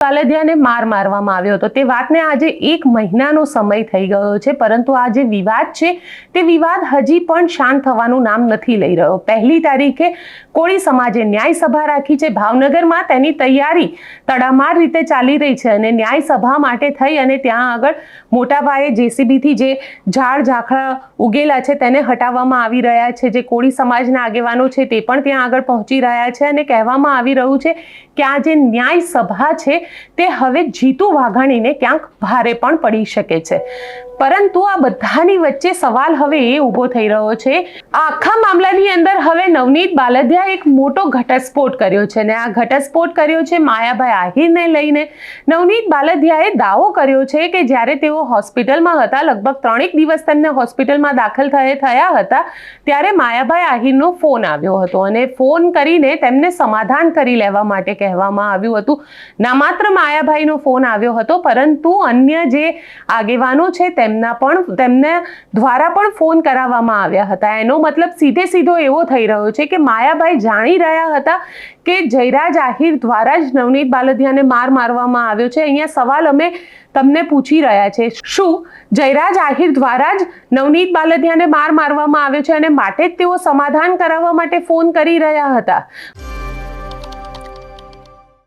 બાલદિયાને માર મારવામાં આવ્યો હતો તે વાતને આજે 1 મહિનાનો સમય થઈ ગયો છે, પરંતુ આ જે વિવાદ છે તે વિવાદ હજી પણ શાંત થવાનું નામ નથી લઈ રહ્યો। 1 તારીખે કોળી સમાજે ન્યાય સભા રાખી છે ભાવનગરમાં। તેની તૈયારી તડામાર રીતે ચાલી રહી છે અને ન્યાય સભા માટે થઈ અને ત્યાં આગળ મોટા પાયે જેસીબીથી જે ઝાડ ઝાખરા ઉગેલા છે તેને હટાવવામાં આવી રહ્યા છે। જે કોળી સમાજના આગેવાનો છે તે પણ ત્યાં આગળ પહોંચી રહ્યા છે અને કહેવામાં આવી રહ્યું છે કે આ જે ન્યાય સભા છે તે હવે જીતુ વાઘાણીને ક્યાંક ભારે પણ પડી શકે છે। પરંતુ આ બધાની વચ્ચે સવાલ હવે એ ઊભો થઈ રહ્યો છે, આ આખા મામલાની અંદર હવે નવનીત બાલદિયા એક મોટો ઘટસ્ફોટ કર્યો છે અને આ ઘટસ્ફોટ કર્યો છે માયાભાઈ આહિરને લઈને। નવનીત બાલદિયાએ દાવો કર્યો છે કે જ્યારે તેઓ હોસ્પિટલમાં હતા, લગભગ 3 દિવસ તેમને હોસ્પિટલમાં દાખલ થયા હતા, ત્યારે માયાભાઈ આહિરનો ફોન આવ્યો હતો અને ફોન કરીને તેમને સમાધાન કરી લેવા માટે કહેવામાં આવ્યું હતું। ના માત્ર માયાભાઈનો ફોન આવ્યો હતો, પરંતુ અન્ય જે આગેવાનો છે તેમને દ્વારા પણ ફોન કરાવવામાં આવ્યા હતા। એનો મતલબ સીધો એવો થઈ રહ્યો છે કે માયાભાઈ જાણી રહ્યા હતા કે જયરાજ આહિર દ્વારા જ નવનીત બાલદિયાને માર મારવામાં આવ્યો છે। અહીંયા સવાલ અમે તમને પૂછી રહ્યા છે, શું જયરાજ આહિર દ્વારા જ નવનીત બાલદિયાને માર મારવામાં આવ્યો છે અને માટે જ તેઓ સમાધાન કરાવવા માટે ફોન કરી રહ્યા હતા?